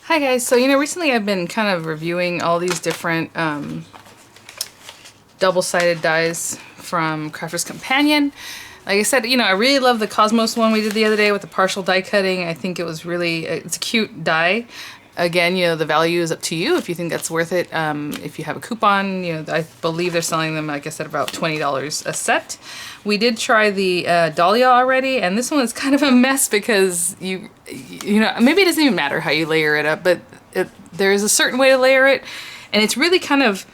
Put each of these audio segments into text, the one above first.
Hi guys, so recently I've been kind of reviewing all these different double-sided dies from Crafter's Companion. Like I said, I really love the Cosmos one we did the other day with the partial die cutting. I think it was really, it's a cute die. Again, the value is up to you if you think that's worth it. If you have a coupon, I believe they're selling them, like I said, about $20 a set. We did try the Dahlia already, and this one is kind of a mess because maybe it doesn't even matter how you layer it up, but there is a certain way to layer it, and it's really kind of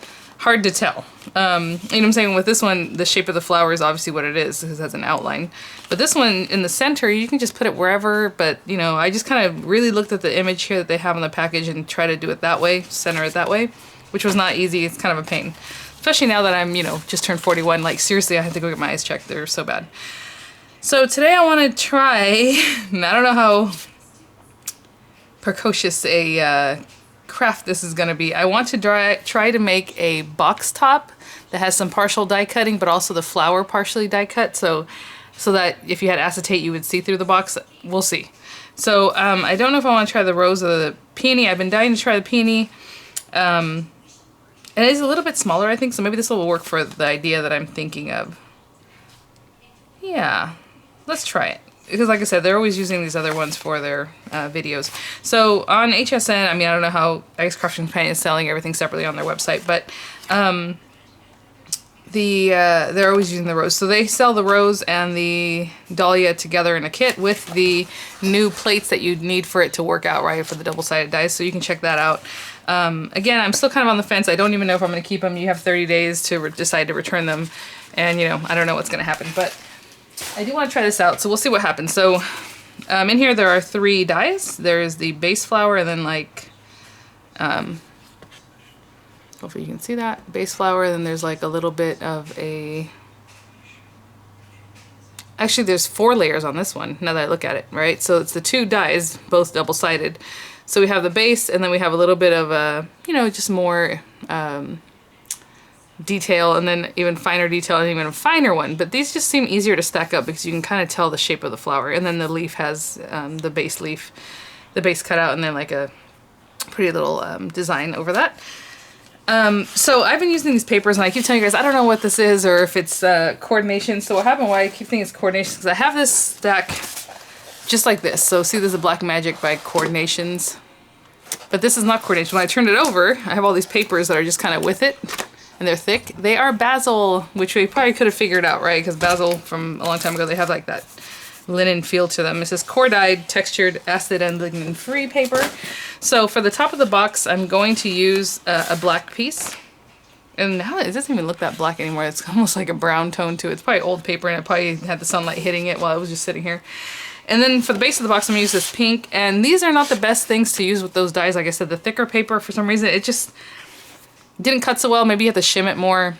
hard to tell. You know what I'm saying? With this one, the shape of the flower is obviously what it is because it has an outline. But this one in the center, you can just put it wherever, but I just kind of really looked at the image here that they have on the package and try to do it that way, center it that way, which was not easy. It's kind of a pain. Especially now that I'm, just turned 41. Like, seriously, I had to go get my eyes checked. They're so bad. So today I want to try, and I don't know how precocious a craft this is going to be. I want to try to make a box top that has some partial die cutting, but also the flower partially die cut, so that if you had acetate, you would see through the box. We'll see. So I don't know if I want to try the rose or the peony. I've been dying to try the peony. And it is a little bit smaller, I think, so maybe this will work for the idea that I'm thinking of. Yeah, let's try it. Because like I said, they're always using these other ones for their videos. So on HSN, I don't know how Crafter's Companion is selling everything separately on their website, but they're always using the rose. So they sell the rose and the Dahlia together in a kit with the new plates that you'd need for it to work out right for the double-sided dies, so you can check that out. Again, I'm still kind of on the fence. I don't even know if I'm going to keep them. You have 30 days to decide to return them, and I don't know what's going to happen, but I do want to try this out, so we'll see what happens. So in here there are 3 dies. There's the base flower, and then hopefully you can see that, base flower, and then there's like a little bit of a, actually there's 4 layers on this one now that I look at it, right? So it's the 2 dies, both double-sided. So we have the base, and then we have a little bit of a, just more detail, and then even finer detail, and even a finer one. But these just seem easier to stack up because you can kind of tell the shape of the flower. And then the leaf has the base leaf, the base cut out, and then like a pretty little design over that. So I've been using these papers, and I keep telling you guys I don't know what this is or if it's coordination. So what happened, why I keep thinking it's coordination, because I have this stack just like this. So see, there's a Black Magic by Coordinations, but this is not coordination. When I turned it over, I have all these papers that are just kind of with it, and they're thick. They are basil, which we probably could have figured out, right? Because basil from a long time ago, they have like that linen feel to them. It says core dyed, textured, acid and lignin free paper. So for the top of the box, I'm going to use a black piece. And now it doesn't even look that black anymore. It's almost like a brown tone to it. It's probably old paper, and it probably had the sunlight hitting it while it was just sitting here. And then for the base of the box, I'm going to use this pink. And these are not the best things to use with those dies. Like I said, the thicker paper, for some reason, it just didn't cut so well. Maybe you have to shim it more.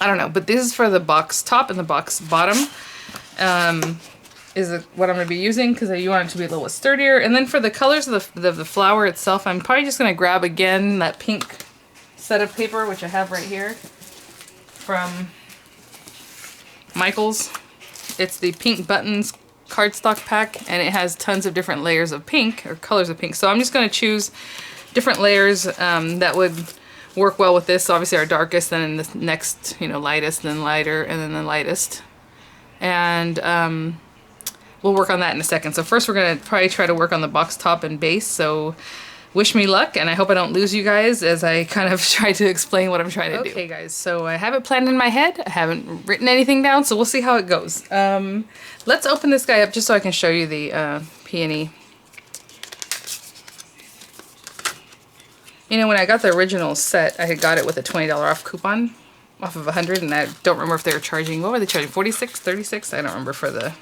I don't know. But this is for the box top and the box bottom. Is what I'm going to be using because you want it to be a little bit sturdier. And then for the colors of the flower itself, I'm probably just going to grab again that pink set of paper, which I have right here from Michaels. It's the Pink Buttons cardstock pack, and it has tons of different layers of pink, or colors of pink. So I'm just going to choose different layers that would work well with this. So obviously our darkest, then the next, lightest, then lighter, and then the lightest. And we'll work on that in a second. So first we're going to probably try to work on the box top and base. So wish me luck, and I hope I don't lose you guys as I kind of try to explain what I'm trying to do. Okay guys, so I have it planned in my head. I haven't written anything down, so we'll see how it goes. Let's open this guy up just so I can show you the peony. When I got the original set, I had got it with a $20 off coupon off of 100, and I don't remember if they were charging, what were they charging, 46, 36? I don't remember, for the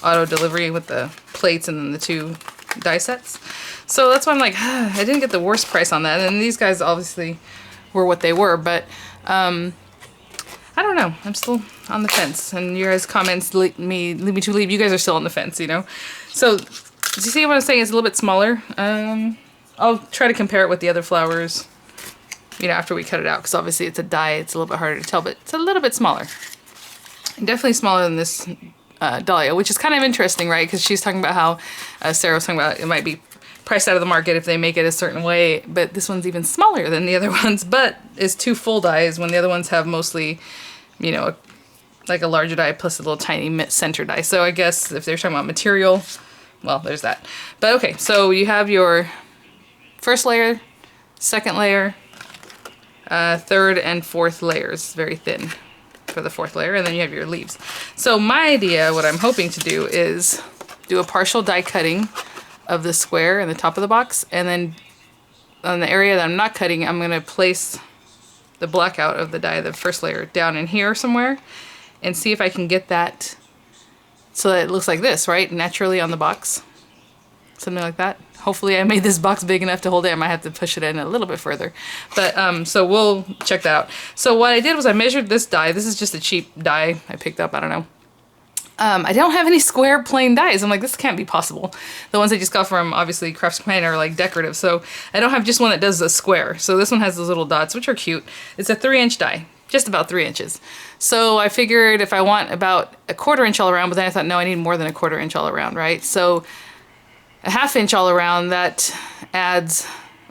auto delivery with the plates and then the 2 die sets. So that's why I'm like, I didn't get the worst price on that. And these guys obviously were what they were, but I don't know. I'm still on the fence. And your guys' comments lead me to believe you guys are still on the fence, So, do you see what I'm saying? It's a little bit smaller. I'll try to compare it with the other flowers, after we cut it out, because obviously it's a die. It's a little bit harder to tell, but it's a little bit smaller. Definitely smaller than this Dahlia, which is kind of interesting, right? Because she's talking about how Sarah was talking about it might be priced out of the market if they make it a certain way, but this one's even smaller than the other ones, but it's 2 full dies when the other ones have mostly, you know, like a larger die plus a little tiny center die. So I guess if they're talking about material, well, there's that. But okay, so you have your first layer, second layer, third and fourth layers, very thin for the fourth layer, and then you have your leaves. So my idea, what I'm hoping to do is do a partial die cutting of the square in the top of the box, and then on the area that I'm not cutting, I'm going to place the blackout of the die, the first layer, down in here somewhere, and see if I can get that so that it looks like this, right? Naturally on the box. Something like that. Hopefully I made this box big enough to hold it. I might have to push it in a little bit further. But so we'll check that out. So what I did was I measured this die. This is just a cheap die I picked up, I don't know. I don't have any square plain dies. I'm like, this can't be possible. The ones I just got from, obviously, Crafts Companion are like decorative. So I don't have just one that does a square. So this one has those little dots, which are cute. It's a 3-inch die. Just about 3 inches. So I figured if I want about a 1/4 inch all around, but then I thought, no, I need more than a 1/4 inch all around, right? So a 1/2 inch all around, that adds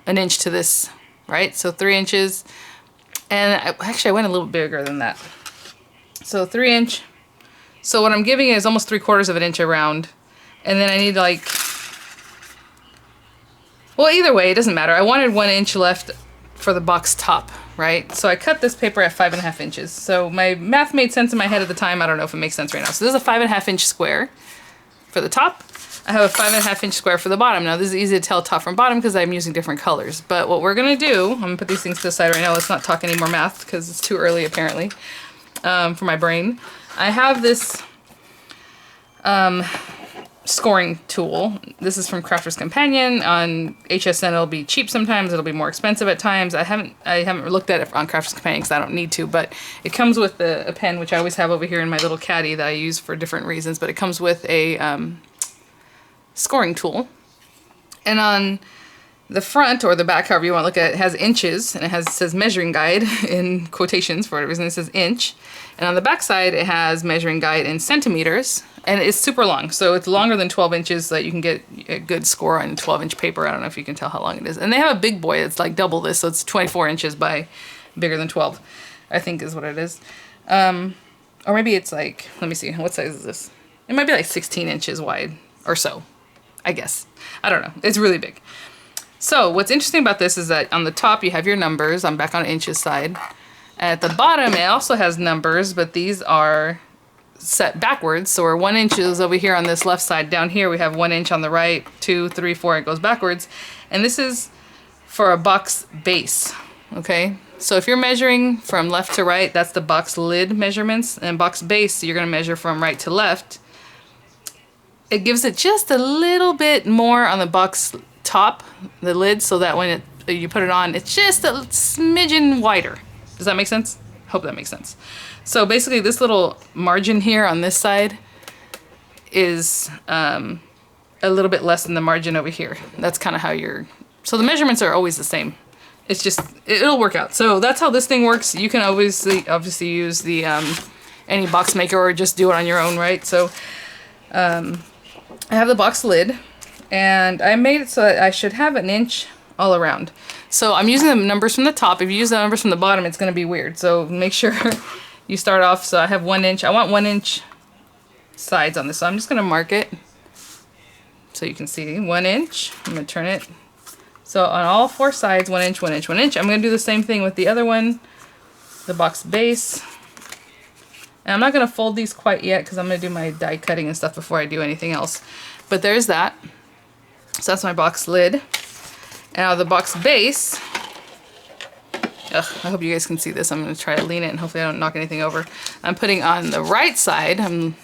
an inch to this, right? So 3 inches. And actually I went a little bigger than that. So 3 inch. So what I'm giving is almost 3/4 of an inch around. And then I need like, well, either way, it doesn't matter. I wanted 1 inch left for the box top, right? So I cut this paper at 5.5 inches. So my math made sense in my head at the time. I don't know if it makes sense right now. So this is a 5.5 inch square for the top. I have a 5.5 inch square for the bottom. Now this is easy to tell top from bottom because I'm using different colors. But what we're gonna do, I'm gonna put these things to the side right now. Let's not talk any more math because it's too early apparently for my brain. I have this scoring tool. This is from Crafter's Companion. On HSN it'll be cheap sometimes, it'll be more expensive at times. I haven't looked at it on Crafter's Companion because I don't need to, but it comes with a pen, which I always have over here in my little caddy that I use for different reasons, but it comes with a scoring tool. And on the front or the back, however you want to look at it, has inches, and it says measuring guide in quotations for whatever reason. It says inch. And on the back side it has measuring guide in centimeters, and it's super long. So it's longer than 12 inches so that you can get a good score on 12-inch paper. I don't know if you can tell how long it is. And they have a big boy, it's like double this, so it's 24 inches by bigger than 12, I think is what it is. Or maybe it's like, let me see, what size is this? It might be like 16 inches wide or so, I guess. I don't know, it's really big. So what's interesting about this is that on the top you have your numbers. I'm back on inches side. At the bottom it also has numbers, but these are set backwards. So we're 1 inch is over here on this left side. Down here we have 1 inch on the right, 2, 3, 4, it goes backwards. And this is for a box base, okay? So if you're measuring from left to right, that's the box lid measurements, and box base, you're gonna measure from right to left. It gives it just a little bit more on the box top, the lid, so that when you put it on, it's just a smidgen wider. Does that make sense? Hope that makes sense. So basically this little margin here on this side is a little bit less than the margin over here. That's kind of how so the measurements are always the same. It's just, it'll work out. So that's how this thing works. You can obviously use the any box maker or just do it on your own, right? So I have the box lid, and I made it so that I should have 1 inch all around. So I'm using the numbers from the top. If you use the numbers from the bottom, it's going to be weird. So make sure you start off. So I have 1 inch. I want 1 inch sides on this. So I'm just going to mark it so you can see 1 inch. I'm going to turn it. So on all 4 sides, 1 inch, 1 inch, 1 inch. I'm going to do the same thing with the other one, the box base. And I'm not going to fold these quite yet because I'm going to do my die cutting and stuff before I do anything else. But there's that. So that's my box lid. And now the box base, I hope you guys can see this. I'm going to try to lean it and hopefully I don't knock anything over. I'm putting on the right side, I'm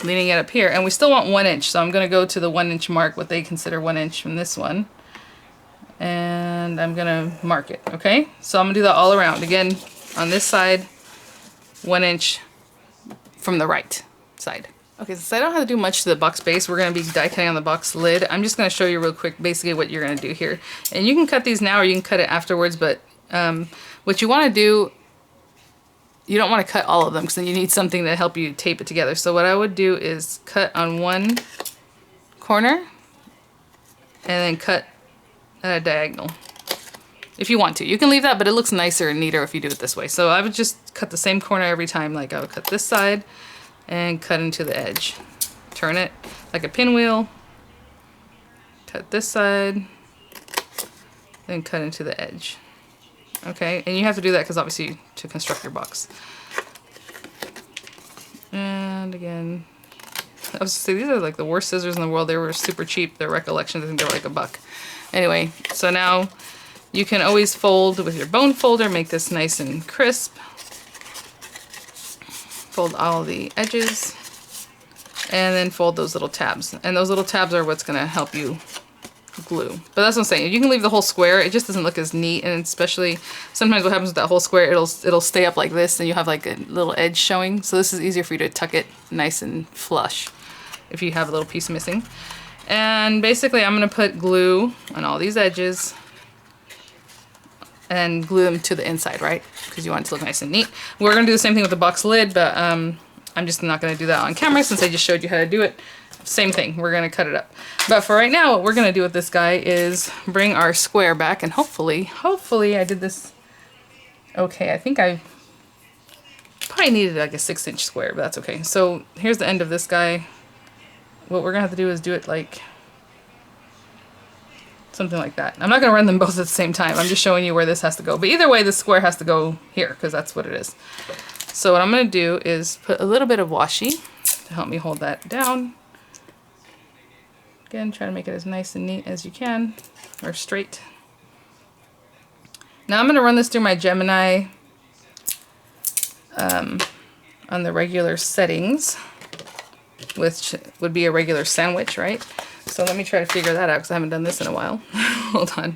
leaning it up here, and we still want 1 inch. So I'm going to go to the 1 inch mark, what they consider 1 inch from this one. And I'm going to mark it, okay? So I'm going to do that all around. Again, on this side, 1 inch from the right side. Okay, since I don't have to do much to the box base, we're going to be die cutting on the box lid. I'm just going to show you real quick basically what you're going to do here. And you can cut these now or you can cut it afterwards, but what you want to do, you don't want to cut all of them because then you need something to help you tape it together. So what I would do is cut on one corner and then cut diagonal. If you want to. You can leave that, but it looks nicer and neater if you do it this way. So I would just cut the same corner every time. Like I would cut this side and cut into the edge. Turn it like a pinwheel. Cut this side. Then cut into the edge. Okay, and you have to do that because obviously to construct your box. And again, I was say these are like the worst scissors in the world. They were super cheap. Their recollection, I think they were like $1. Anyway, so now you can always fold with your bone folder, make this nice and crisp. Fold all the edges and then fold those little tabs. And those little tabs are what's gonna help you glue. But that's what I'm saying. You can leave the whole square. It just doesn't look as neat, and especially sometimes what happens with that whole square, it'll stay up like this and you have like a little edge showing. So this is easier for you to tuck it nice and flush if you have a little piece missing. And basically I'm gonna put glue on all these edges and glue them to the inside, right? Because you want it to look nice and neat. We're gonna do the same thing with the box lid, but I'm just not gonna do that on camera since I just showed you how to do it. Same thing, we're gonna cut it up. But for right now, what we're gonna do with this guy is bring our square back, and hopefully I did this okay. I think I probably needed like a 6-inch square, but that's okay. So here's the end of this guy. What we're gonna have to do is do it like something like that. I'm not gonna run them both at the same time. I'm just showing you where this has to go. But either way, the square has to go here because that's what it is. So what I'm gonna do is put a little bit of washi to help me hold that down. Again, try to make it as nice and neat as you can, or straight. Now I'm going to run this through my Gemini on the regular settings, which would be a regular sandwich, right? So let me try to figure that out because I haven't done this in a while. Hold on.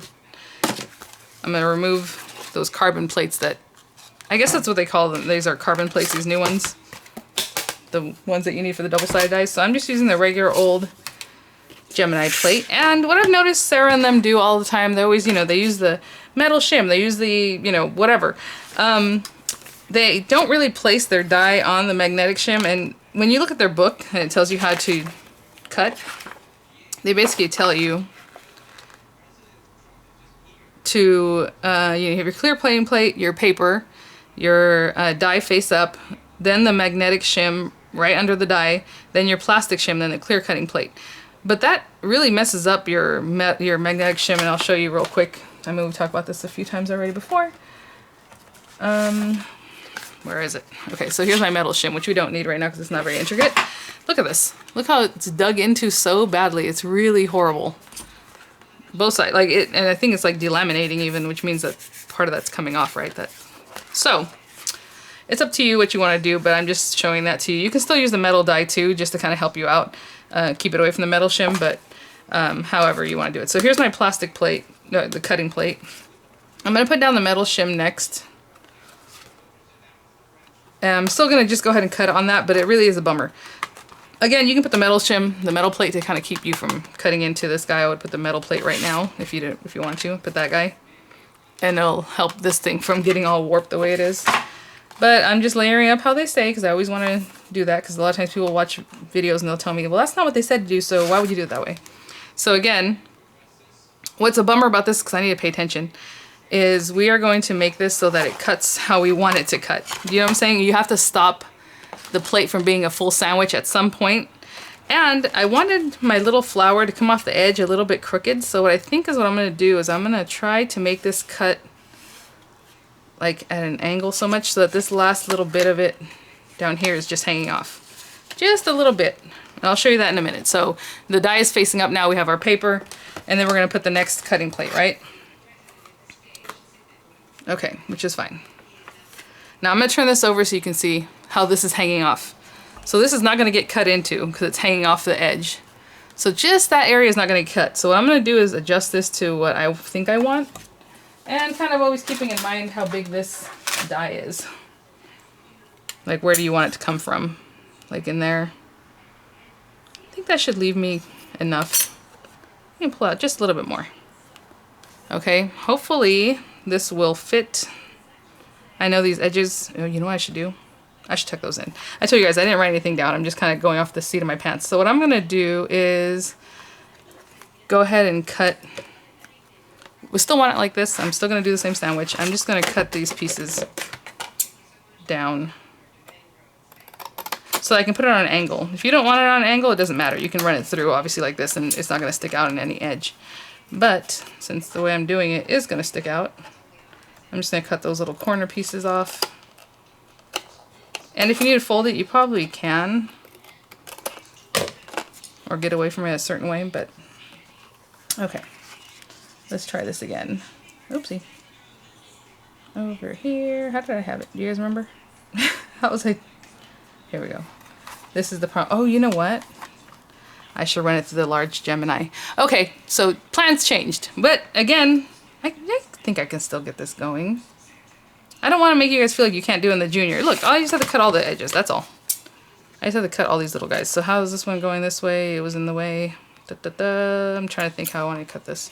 I'm going to remove those carbon plates that, I guess that's what they call them. These are carbon plates, these new ones. The ones that you need for the double-sided dies. So I'm just using the regular old Gemini plate. And what I've noticed Sarah and them do all the time, they always, you know, they use the metal shim, they use the, you know, whatever. They don't really place their die on the magnetic shim, and when you look at their book and it tells you how to cut, they basically tell you to, you have your clear plating plate, your paper, your die face up, then the magnetic shim right under the die, then your plastic shim, then the clear cutting plate. But that really messes up your magnetic shim, and I'll show you real quick. I mean, we've talked about this a few times already before. Where is it? Okay, so here's my metal shim, which we don't need right now because it's not very intricate. Look at this. Look how it's dug into so badly. It's really horrible. Both sides, like it, and I think it's like delaminating even, which means that part of that's coming off, right? So it's up to you what you want to do, but I'm just showing that to you. You can still use the metal die too, just to kind of help you out. Keep it away from the metal shim, but however you want to do it. So here's my plastic plate, the cutting plate. I'm going to put down the metal shim next. And I'm still going to just go ahead and cut on that, but it really is a bummer. Again, you can put the metal shim, the metal plate to kind of keep you from cutting into this guy. I would put the metal plate right now if you want to. Put that guy. And it'll help this thing from getting all warped the way it is. But I'm just layering up how they say, because I always want to do that, because a lot of times people watch videos and they'll tell me, well, that's not what they said to do, so why would you do it that way? So again, what's a bummer about this, because I need to pay attention, is we are going to make this so that it cuts how we want it to cut. Do you know what I'm saying? You have to stop the plate from being a full sandwich at some point. And I wanted my little flower to come off the edge a little bit crooked, so what I think is what I'm going to do is I'm going to try to make this cut like at an angle so much so that this last little bit of it down here is just hanging off. Just a little bit. And I'll show you that in a minute. So the die is facing up now, we have our paper, and then we're going to put the next cutting plate, right? Okay, which is fine. Now I'm going to turn this over so you can see how this is hanging off. So this is not going to get cut into because it's hanging off the edge. So just that area is not going to get cut. So what I'm going to do is adjust this to what I think I want. And kind of always keeping in mind how big this die is. Like, where do you want it to come from? Like in there. I think that should leave me enough. You can pull out just a little bit more. Okay, hopefully this will fit. I know these edges, oh, you know what I should do? I should tuck those in. I told you guys I didn't write anything down. I'm just kind of going off the seat of my pants. So what I'm going to do is go ahead and cut we still want it like this. I'm still gonna do the same sandwich. I'm just gonna cut these pieces down so I can put it on an angle. If you don't want it on an angle, it doesn't matter. You can run it through, obviously, like this, and it's not gonna stick out on any edge. But since the way I'm doing it is gonna stick out, I'm just gonna cut those little corner pieces off. And if you need to fold it, you probably can, or get away from it a certain way, but okay. Let's try this again. Oopsie. Over here. How did I have it? Do you guys remember? How was I? Here we go. This is the problem. Oh, you know what? I should run it through the large Gemini. Okay, so plans changed. But again, I think I can still get this going. I don't want to make you guys feel like you can't do it in the junior. Look, I just have to cut all the edges. That's all. I just have to cut all these little guys. So how is this one going this way? It was in the way. I'm trying to think how I want to cut this.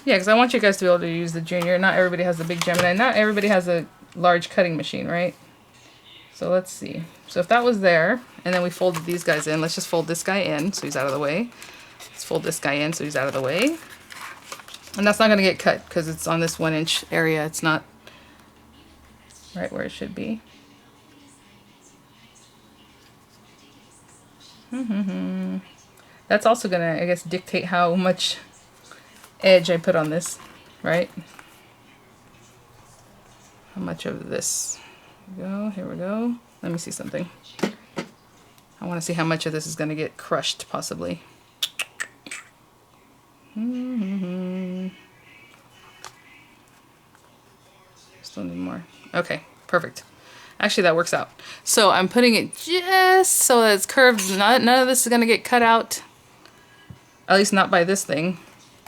Yeah, because I want you guys to be able to use the junior. Not everybody has the big Gemini. Not everybody has a large cutting machine, right? So let's see. So if that was there, and then we folded these guys in, let's just fold this guy in so he's out of the way. Let's fold this guy in so he's out of the way. And that's not going to get cut because it's on this 1-inch area. It's not right where it should be. That's also going to, I guess, dictate how much edge I put on this, right? How much of this? Here we go. Let me see something. I want to see how much of this is going to get crushed, possibly. Still need more. Okay, perfect. Actually, that works out. So I'm putting it just so that it's curved. None of this is going to get cut out. At least not by this thing.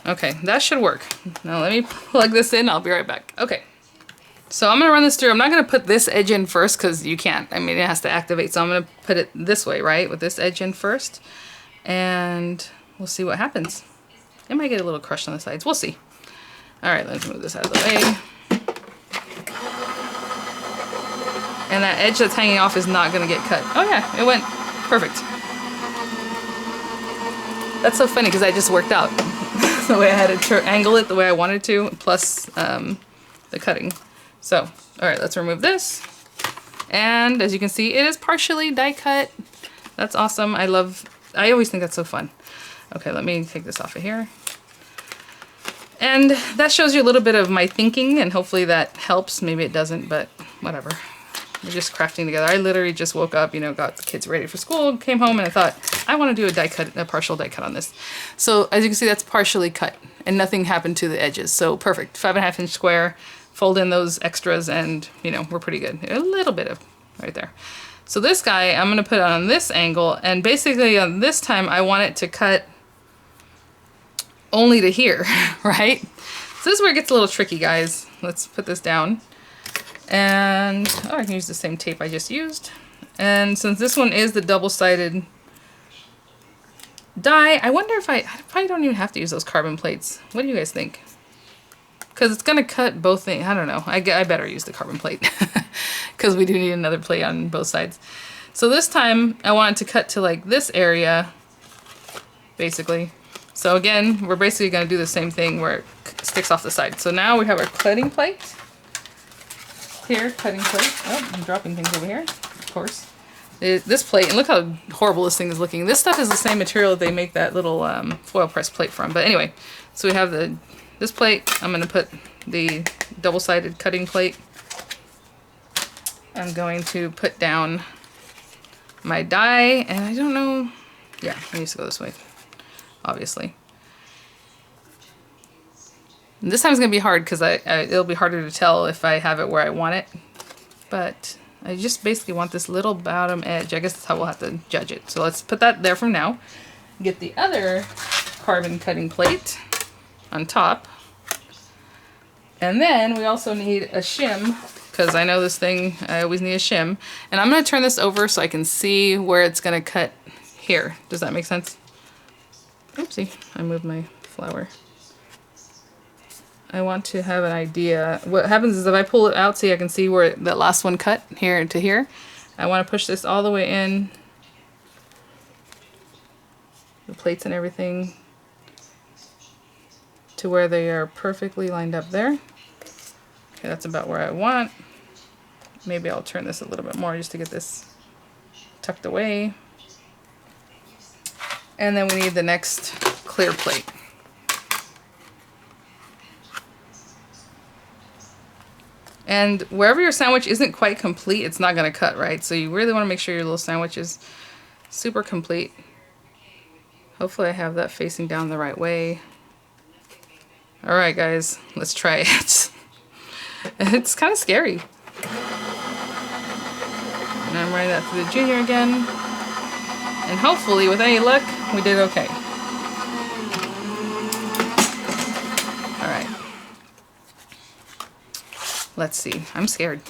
Okay, that should work. Now let me plug this in. I'll be right back. Okay. So I'm going to run this through. I'm not going to put this edge in first because you can't. I mean, it has to activate. So I'm going to put it this way, right? With this edge in first. And we'll see what happens. It might get a little crushed on the sides. We'll see. All right, let's move this out of the way. And that edge that's hanging off is not going to get cut. Oh yeah, it went perfect. That's so funny because I just worked out the way I had to angle it the way I wanted to, plus the cutting. So, all right, let's remove this. And as you can see, it is partially die cut. That's awesome. I always think that's so fun. Okay, let me take this off of here. And that shows you a little bit of my thinking, and hopefully that helps. Maybe it doesn't, but whatever. We're just crafting together. I literally just woke up, you know, got the kids ready for school, came home, and I thought, I want to do a partial die cut on this. So as you can see, that's partially cut, and nothing happened to the edges. So perfect, 5.5-inch square. Fold in those extras, and you know, we're pretty good. A little bit of right there. So this guy, I'm gonna put on this angle, and basically on this time, I want it to cut only to here, right? So this is where it gets a little tricky, guys. Let's put this down. And, oh, I can use the same tape I just used. And since this one is the double-sided die, I wonder if I probably don't even have to use those carbon plates. What do you guys think? Because it's going to cut both things. I don't know. I better use the carbon plate. Because we do need another plate on both sides. So this time, I want it to cut to like this area, basically. So again, we're basically going to do the same thing where it sticks off the side. So now we have our cutting plate. Here, cutting plate. Oh, I'm dropping things over here, of course. This plate, and look how horrible this thing is looking. This stuff is the same material that they make that little foil press plate from. But anyway, so we have this plate. I'm going to put the double-sided cutting plate. I'm going to put down my die, and I don't know. Yeah, it needs to go this way, obviously. And this time it's going to be hard because it'll be harder to tell if I have it where I want it. But I just basically want this little bottom edge. I guess that's how we'll have to judge it. So let's put that there from now. Get the other carbon cutting plate on top. And then we also need a shim, because I know this thing, I always need a shim. And I'm going to turn this over so I can see where it's going to cut here. Does that make sense? Oopsie, I moved my flower. I want to have an idea. What happens is if I pull it out so I can see where that last one cut here to here, I want to push this all the way in the plates and everything to where they are perfectly lined up there. Okay, that's about where I want. Maybe I'll turn this a little bit more just to get this tucked away. And then we need the next clear plate. And wherever your sandwich isn't quite complete, it's not going to cut, right? So you really want to make sure your little sandwich is super complete. Hopefully I have that facing down the right way. All right, guys, let's try it. It's kind of scary. And I'm running that through the junior again. And hopefully, with any luck, we did okay. All right. Let's see. I'm scared.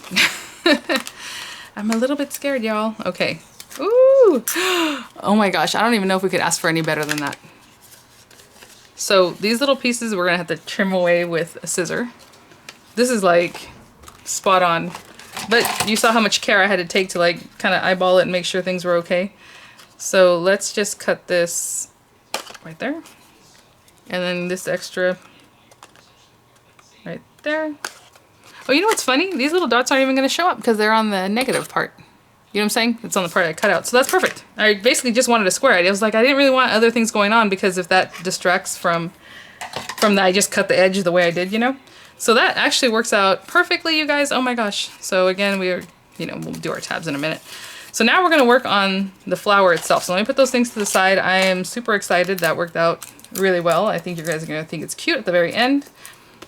I'm a little bit scared, y'all. Okay. Ooh. Oh my gosh. I don't even know if we could ask for any better than that. So these little pieces we're going to have to trim away with a scissor. This is like spot on. But you saw how much care I had to take to like kind of eyeball it and make sure things were okay. So let's just cut this right there. And then this extra right there. Oh, you know what's funny? These little dots aren't even going to show up because they're on the negative part. You know what I'm saying? It's on the part I cut out. So that's perfect. I basically just wanted a square. I was like, I didn't really want other things going on because if that distracts from that, I just cut the edge the way I did, you know? So that actually works out perfectly, you guys. Oh my gosh. So again, we'll do our tabs in a minute. So now we're going to work on the flower itself. So let me put those things to the side. I am super excited. That worked out really well. I think you guys are going to think it's cute at the very end.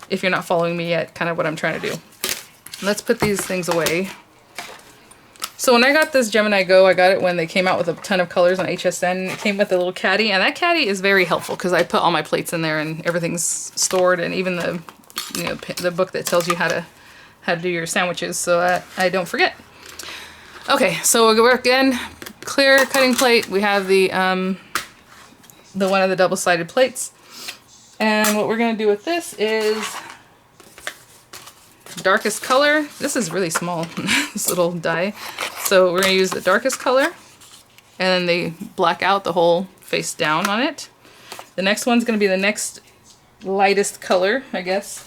If you're not following me yet, kind of what I'm trying to do. Let's put these things away. So when I got this Gemini Go, I got it when they came out with a ton of colors on HSN. It came with a little caddy, and that caddy is very helpful because I put all my plates in there and everything's stored, and even the the book that tells you how to do your sandwiches so that I don't forget. Okay, so we're again clear cutting plate. We have the one of the double-sided plates, and what we're gonna do with this is darkest color. This is really small, this little die. So we're gonna use the darkest color, and then they black out the whole face down on it. The next one's gonna be the next lightest color, I guess,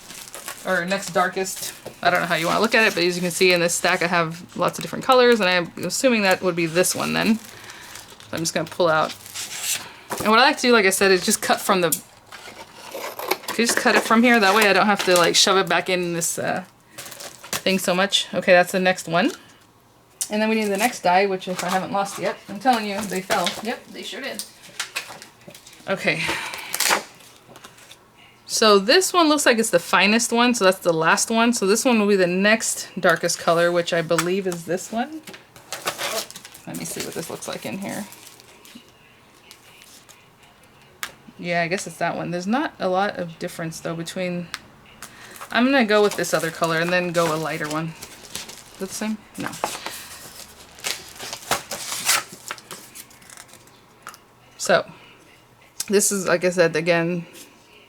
or next darkest. I don't know how you want to look at it, but as you can see in this stack I have lots of different colors, and I'm assuming that would be this one then. So I'm just gonna pull out. And what I like to do, like I said, is just cut from the, just cut it from here. That way I don't have to like shove it back in this thing so much. Okay, that's the next one. And then we need the next die, which if I haven't lost yet, I'm telling you, they fell. Yep, they sure did. Okay. So this one looks like it's the finest one, so that's the last one. So this one will be the next darkest color, which I believe is this one. Let me see what this looks like in here. Yeah, I guess it's that one. There's not a lot of difference though between... I'm gonna go with this other color and then go a lighter one. Is that the same? No. So, this is, like I said, again,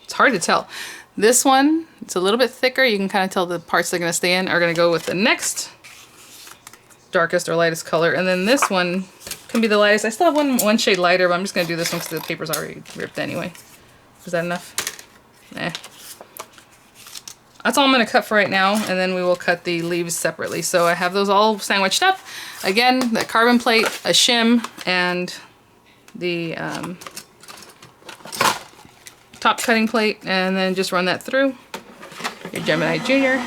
it's hard to tell. This one, it's a little bit thicker. You can kind of tell the parts they're gonna stay in are gonna go with the next darkest or lightest color. And then this one can be the lightest. I still have one shade lighter, but I'm just gonna do this one because the paper's already ripped anyway. Is that enough? Nah. That's all I'm gonna cut for right now, and then we will cut the leaves separately. So I have those all sandwiched up. Again, the carbon plate, a shim, and the top cutting plate, and then just run that through your Gemini Junior.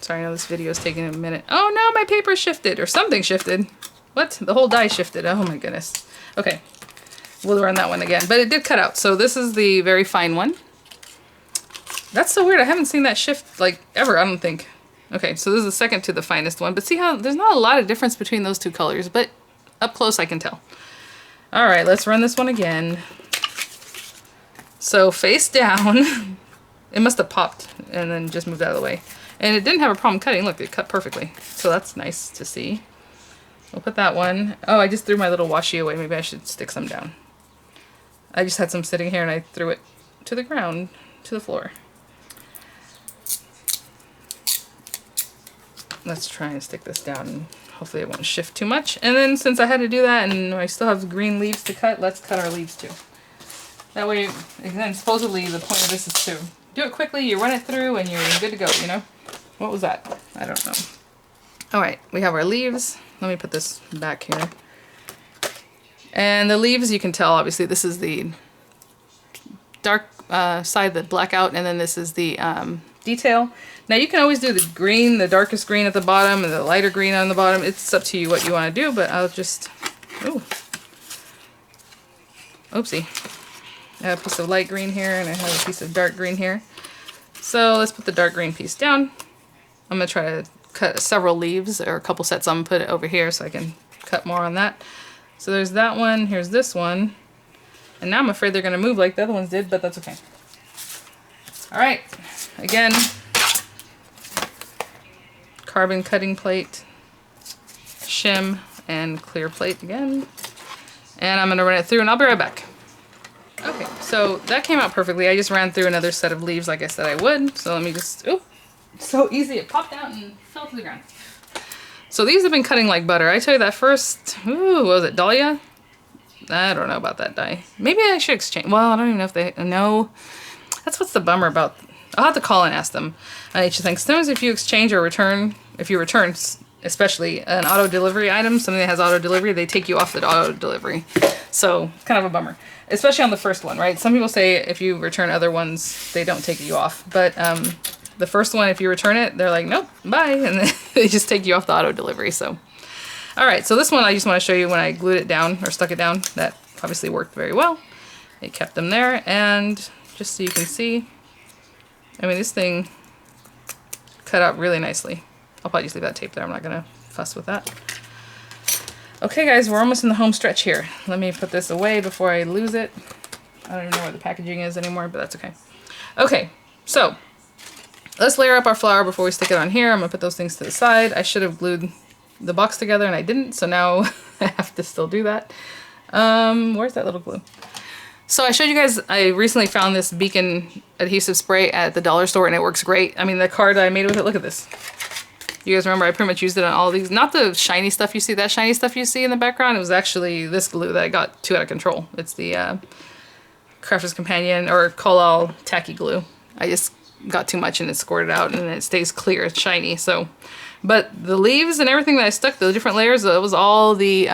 Sorry, I know this video is taking a minute. Oh no, my paper shifted, or something shifted. What? The whole die shifted. Oh my goodness. Okay, we'll run that one again. But it did cut out, so this is the very fine one. That's so weird. I haven't seen that shift, like, ever, I don't think. Okay, so this is the second to the finest one. But see how there's not a lot of difference between those two colors, but up close I can tell. All right, let's run this one again. So face down. It must have popped and then just moved out of the way. And it didn't have a problem cutting. Look, it cut perfectly. So that's nice to see. We'll put that one. Oh, I just threw my little washi away. Maybe I should stick some down. I just had some sitting here and I threw it to the ground. to the floor. Let's try and stick this down and hopefully it won't shift too much. And then since I had to do that and I still have green leaves to cut, let's cut our leaves too. That way, again, supposedly the point of this is to do it quickly, you run it through and you're good to go, you know? What was that? I don't know. All right, we have our leaves. Let me put this back here. And the leaves, you can tell, obviously, this is the dark side, the blackout, and then this is the detail. Now you can always do the green, the darkest green at the bottom and the lighter green on the bottom. It's up to you what you want to do, but I'll just, ooh. Oopsie. I have a piece of light green here and I have a piece of dark green here. So let's put the dark green piece down. I'm going to try to cut several leaves or a couple sets. I'm going to put it over here so I can cut more on that. So there's that one, here's this one. And now I'm afraid they're going to move like the other ones did, but that's okay. All right, again, carbon cutting plate, shim, and clear plate again. And I'm going to run it through and I'll be right back. Okay, so that came out perfectly. I just ran through another set of leaves like I said I would. So let me just, oh, so easy. It popped out and fell to the ground. So these have been cutting like butter. I tell you that first, ooh, what was it, Dahlia? I don't know about that dye. Maybe I should exchange. Well, I don't even know if they know. That's what's the bummer about. I'll have to call and ask them on each thing. Sometimes if you exchange or return, if you return, especially an auto delivery item, something that has auto delivery, they take you off the auto delivery. So kind of a bummer, especially on the first one, right? Some people say if you return other ones, they don't take you off. But the first one, if you return it, they're like, nope, bye. And then they just take you off the auto delivery. So, all right. So this one, I just want to show you when I glued it down or stuck it down, that obviously worked very well. It kept them there. And just so you can see, I mean, this thing cut out really nicely. I'll probably just leave that tape there. I'm not going to fuss with that. Okay, guys, we're almost in the home stretch here. Let me put this away before I lose it. I don't even know where the packaging is anymore, but that's okay. Okay, so let's layer up our flour before we stick it on here. I'm going to put those things to the side. I should have glued the box together and I didn't, so now I have to still do that. Where's that little glue? So I showed you guys, I recently found this Beacon adhesive spray at the dollar store and it works great. I mean, the card I made with it, look at this. You guys remember I pretty much used it on all these, not the shiny stuff you see, that shiny stuff you see in the background. It was actually this glue that I got too out of control. It's the Crafter's Companion or Collall tacky glue. I just got too much and it squirted out and it stays clear, it's shiny. So, but the leaves and everything that I stuck, the different layers, it was all the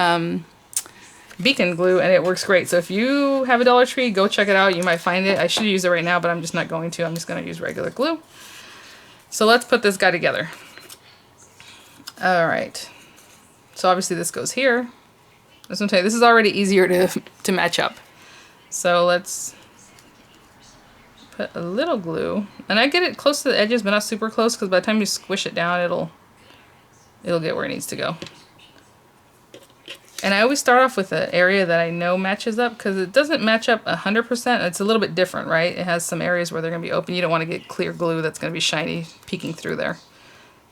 Beacon glue and it works great. So if you have a Dollar Tree, go check it out. You might find it. I should use it right now, but I'm just not going to. I'm just going to use regular glue. So let's put this guy together. All right. So obviously this goes here. I was going to tell you, this is already easier to match up. So let's put a little glue. And I get it close to the edges, but not super close, because by the time you squish it down, it'll get where it needs to go. And I always start off with an area that I know matches up, because it doesn't match up 100%. It's a little bit different, right? It has some areas where they're going to be open. You don't want to get clear glue that's going to be shiny peeking through there.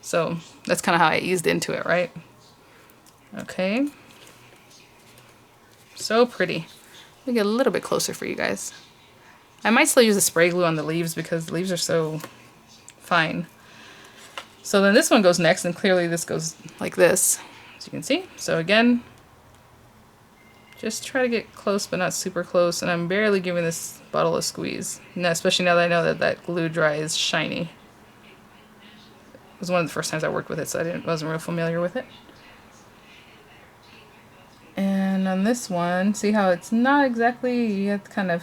So that's kind of how I eased into it, right? Okay. So pretty. Let me get a little bit closer for you guys. I might still use the spray glue on the leaves because the leaves are so fine. So then this one goes next, and clearly this goes like this, as you can see. So again, just try to get close, but not super close. And I'm barely giving this bottle a squeeze. Now, especially now that I know that that glue dry is shiny. It was one of the first times I worked with it, so I wasn't real familiar with it. And on this one, see how it's not exactly, you have to kind of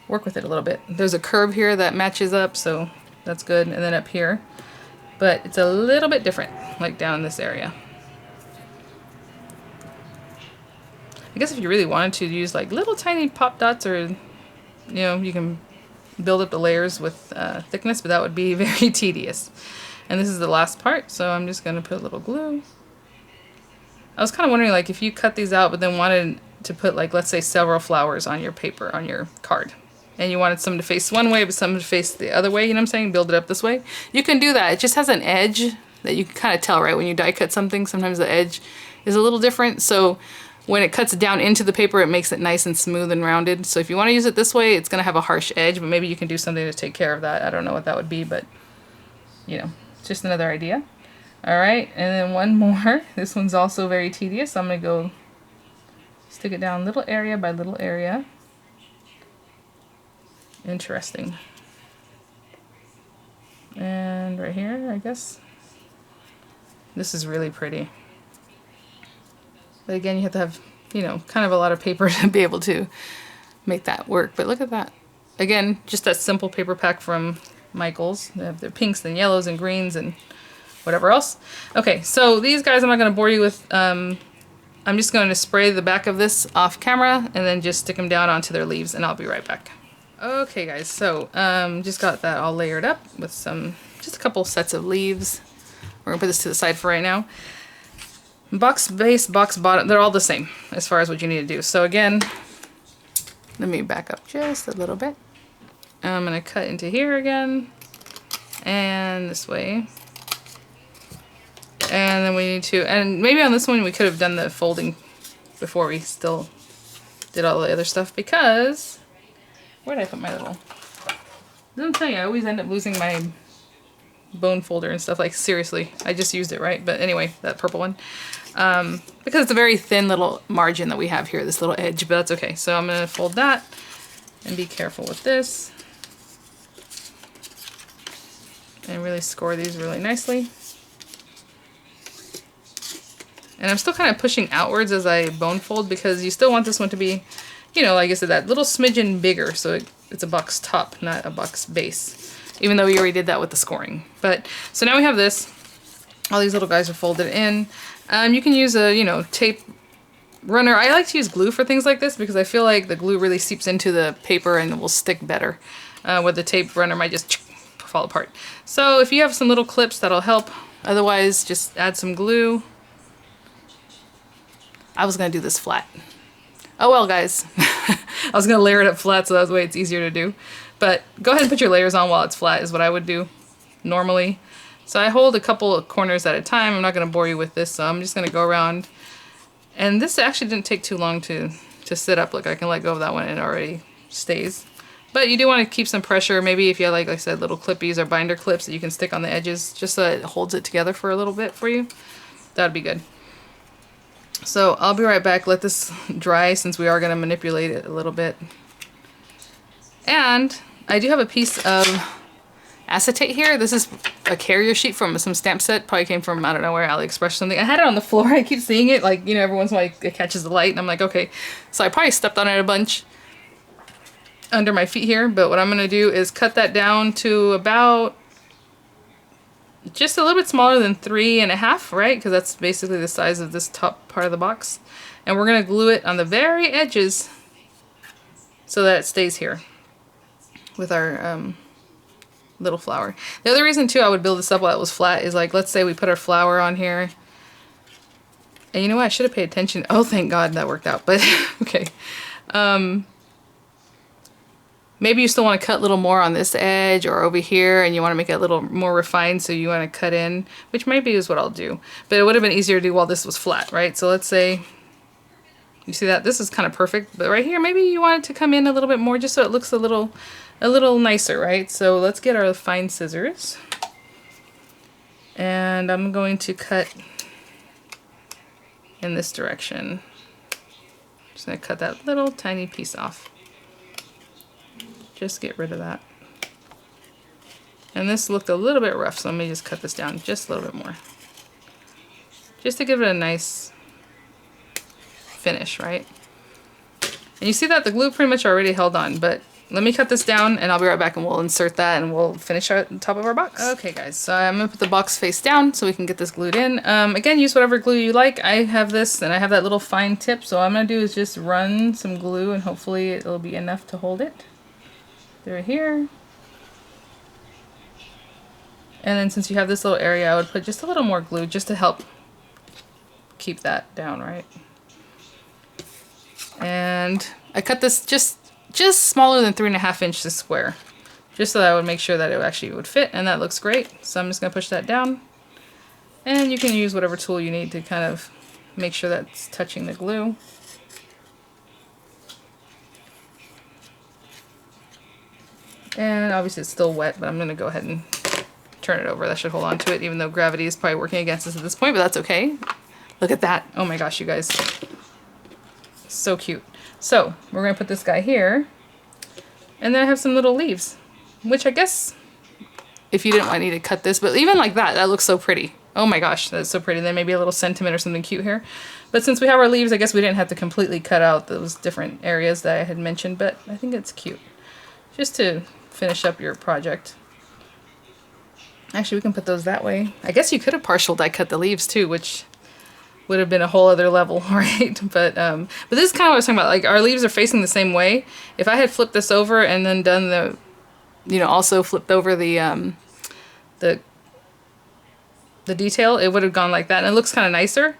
work with it a little bit. There's a curve here that matches up, so that's good. And then up here, but it's a little bit different, like down in this area. I guess if you really wanted to use like little tiny pop dots, or you know, you can build up the layers with thickness, but that would be very tedious. And this is the last part, so I'm just going to put a little glue. I was kind of wondering, like, if you cut these out but then wanted to put, like, let's say several flowers on your paper, on your card, and you wanted some to face one way but some to face the other way, you know what I'm saying, build it up this way, you can do that. It just has an edge that you can kind of tell, right, when you die cut something, sometimes the edge is a little different. So when it cuts down into the paper, it makes it nice and smooth and rounded. So if you want to use it this way, it's going to have a harsh edge, but maybe you can do something to take care of that. I don't know what that would be, but you know, just another idea. All right, and then one more. This one's also very tedious. So I'm going to go stick it down little area by little area. Interesting. And right here, I guess. This is really pretty. But again, you have to have, you know, kind of a lot of paper to be able to make that work. But look at that. Again, just that simple paper pack from Michaels. They have their pinks and yellows and greens and whatever else. Okay, so these guys I'm not going to bore you with. I'm just going to spray the back of this off camera and then just stick them down onto their leaves, and I'll be right back. Okay guys, so just got that all layered up with just a couple sets of leaves. We're going to put this to the side for right now. Box base, box bottom, they're all the same as far as what you need to do. So again, let me back up just a little bit. I'm going to cut into here again, and this way. And then we need to, and maybe on this one we could have done the folding before we still did all the other stuff, because, where did I put my little, doesn't tell you, I always end up losing my bone folder and stuff, like seriously, I just used it, right? But anyway, that purple one, because it's a very thin little margin that we have here, this little edge, but that's okay. So I'm gonna fold that and be careful with this and really score these really nicely. And I'm still kind of pushing outwards as I bone fold, because you still want this one to be, you know, like I said, that little smidgen bigger, so it's a box top, not a box base. Even though we already did that with the scoring. But, so now we have this. All these little guys are folded in. You can use a, you know, tape runner. I like to use glue for things like this because I feel like the glue really seeps into the paper and it will stick better. With the tape runner might just fall apart. So if you have some little clips, that'll help. Otherwise, just add some glue. I was going to do this flat. Oh well, guys. I was going to layer it up flat so that way it's easier to do. But go ahead and put your layers on while it's flat is what I would do normally. So I hold a couple of corners at a time. I'm not going to bore you with this, so I'm just going to go around. And this actually didn't take too long to sit up. Look, I can let go of that one and it already stays. But you do want to keep some pressure. Maybe if you have, like I said, little clippies or binder clips that you can stick on the edges just so that it holds it together for a little bit for you. That would be good. So I'll be right back. Let this dry since we are going to manipulate it a little bit. And I do have a piece of acetate here. This is a carrier sheet from some stamp set. Probably came from, I don't know where, AliExpress or something. I had it on the floor. I keep seeing it, like, you know, every once in a while it catches the light and I'm like, okay. So I probably stepped on it a bunch under my feet here. But what I'm going to do is cut that down to about just a little bit smaller than 3.5, right? Because that's basically the size of this top part of the box. And we're going to glue it on the very edges so that it stays here with our little flower. The other reason too I would build this up while it was flat is, like, let's say we put our flower on here. And you know what? I should have paid attention. Oh, thank God that worked out. But okay. Maybe you still want to cut a little more on this edge or over here, and you want to make it a little more refined, so you want to cut in, which maybe is what I'll do. But it would have been easier to do while this was flat, right? So let's say, you see that? This is kind of perfect, but right here, maybe you want it to come in a little bit more just so it looks a little nicer, right? So let's get our fine scissors. And I'm going to cut in this direction. Just going to cut that little tiny piece off. Just get rid of that. And this looked a little bit rough, so let me just cut this down just a little bit more. Just to give it a nice finish, right? And you see that the glue pretty much already held on, but let me cut this down and I'll be right back and we'll insert that and we'll finish our top of our box. Okay guys, so I'm gonna put the box face down so we can get this glued in. Again, use whatever glue you like. I have this and I have that little fine tip, so all I'm gonna do is just run some glue and hopefully it'll be enough to hold it through here. And then since you have this little area, I would put just a little more glue just to help keep that down, right? And I cut this just smaller than 3.5 inches square, just so that I would make sure that it actually would fit, and that looks great. So I'm just gonna push that down, and you can use whatever tool you need to kind of make sure that's touching the glue. And obviously it's still wet, but I'm going to go ahead and turn it over. That should hold on to it, even though gravity is probably working against us at this point, but that's okay. Look at that. Oh my gosh, you guys. So cute. So we're going to put this guy here. And then I have some little leaves, which I guess if you didn't want me to cut this, but even like that, that looks so pretty. Oh my gosh, that's so pretty. Then maybe a little sentiment or something cute here. But since we have our leaves, I guess we didn't have to completely cut out those different areas that I had mentioned, but I think it's cute. Just to finish up your project. Actually, we can put those that way. I guess you could have partial die cut the leaves too, which would have been a whole other level, right? But this is kind of what I was talking about. Like, our leaves are facing the same way. If I had flipped this over and then done the, you know, also flipped over the detail, it would have gone like that, and it looks kind of nicer.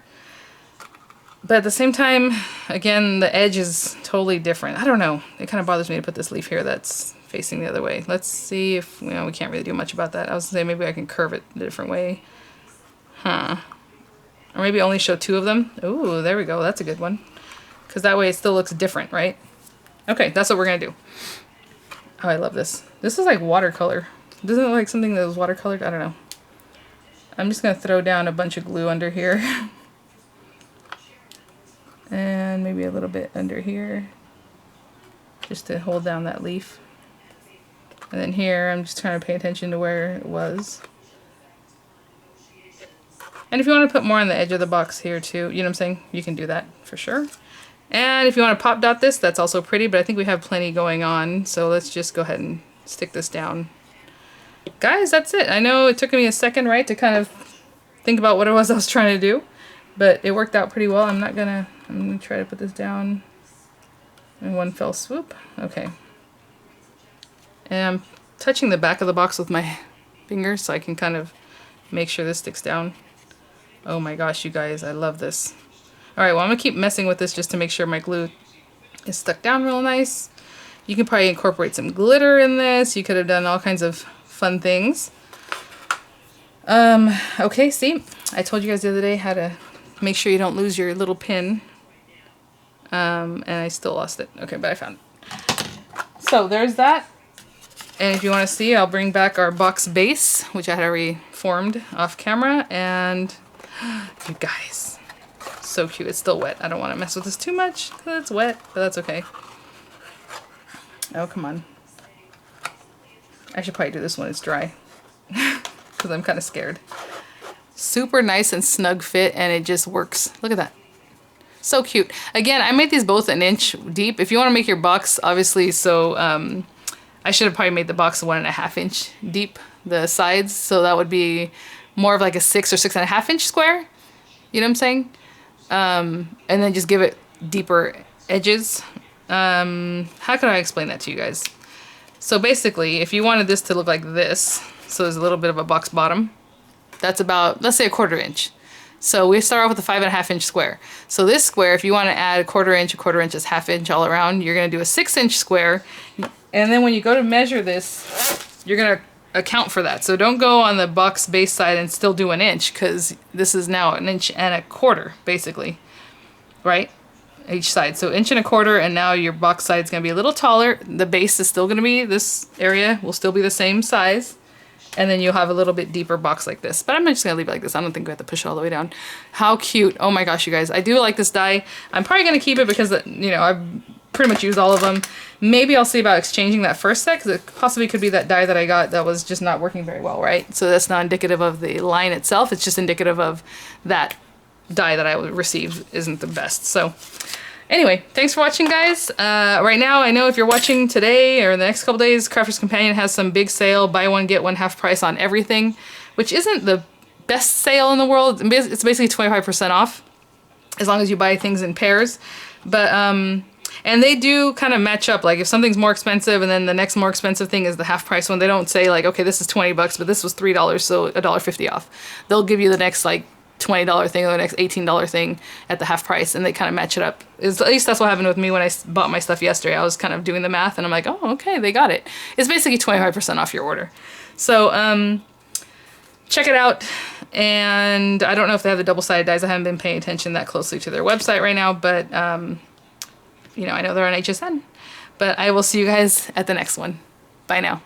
But at the same time, again, the edge is totally different. I don't know. It kind of bothers me to put this leaf here that's facing the other way. Let's see if, you know, we can't really do much about that. I was gonna say maybe I can curve it a different way. Huh. Or maybe only show 2 of them. Ooh, there we go. That's a good one. Because that way it still looks different, right? Okay, that's what we're gonna do. Oh, I love this. This is like watercolor. Doesn't it look like something that was watercolored? I don't know. I'm just gonna throw down a bunch of glue under here. And maybe a little bit under here, just to hold down that leaf. And then here, I'm just trying to pay attention to where it was. And if you want to put more on the edge of the box here too, you know what I'm saying? You can do that for sure. And if you want to pop dot this, that's also pretty, but I think we have plenty going on. So let's just go ahead and stick this down. Guys, that's it. I know it took me a second, right, to kind of think about what it was I was trying to do, but it worked out pretty well. I'm gonna try to put this down in one fell swoop. Okay. And I'm touching the back of the box with my fingers so I can kind of make sure this sticks down. Oh my gosh, you guys, I love this. Alright, well, I'm gonna keep messing with this just to make sure my glue is stuck down real nice. You can probably incorporate some glitter in this. You could have done all kinds of fun things. Okay, see, I told you guys the other day how to make sure you don't lose your little pin. And I still lost it. Okay, but I found it. So there's that. And if you want to see, I'll bring back our box base, which I had already formed off camera. And you guys, so cute. It's still wet. I don't want to mess with this too much because it's wet, but that's okay. Oh, come on. I should probably do this when it's dry because I'm kind of scared. Super nice and snug fit, and it just works. Look at that. So cute. Again, I made these both 1 inch deep. If you want to make your box, obviously, so I should have probably made the box 1.5 inch deep, the sides. So that would be more of like a 6 or 6.5 inch square. You know what I'm saying? And then just give it deeper edges. How can I explain that to you guys? So basically, if you wanted this to look like this, so there's a little bit of a box bottom, that's about, let's say, 1/4 inch. So we start off with a 5.5 inch square. So this square, if you want to add 1/4 inch is 1/2 inch all around, you're going to do a 6 inch square. And then when you go to measure this, you're going to account for that. So don't go on the box base side and still do 1 inch, because this is now 1.25 inches, basically, right? Each side. So 1.25 inches, and now your box side is going to be a little taller. The base is still going to be, this area will still be the same size. And then you'll have a little bit deeper box like this. But I'm just going to leave it like this. I don't think we have to push it all the way down. How cute. Oh my gosh, you guys. I do like this die. I'm probably going to keep it because, you know, I've pretty much used all of them. Maybe I'll see about exchanging that first set, because it possibly could be that die that I got that was just not working very well, right? So that's not indicative of the line itself. It's just indicative of that die that I received isn't the best. So anyway, thanks for watching, guys. Right now, I know if you're watching today or the next couple days, Crafter's Companion has some big sale, buy one, get one half price on everything, which isn't the best sale in the world. It's basically 25% off as long as you buy things in pairs. But, and they do kind of match up. Like if something's more expensive and then the next more expensive thing is the half price one, they don't say like, okay, this is 20 bucks, but this was $3, so $1.50 off. They'll give you the next like $20 thing or the next $18 thing at the half price, and they kind of match it up. At least that's what happened with me when I bought my stuff yesterday. I was kind of doing the math and I'm like, oh, okay, they got it. It's basically 25% off your order. So check it out. And I don't know if they have the double-sided dies. I haven't been paying attention that closely to their website right now, but you know, I know they're on HSN. But I will see you guys at the next one. Bye now.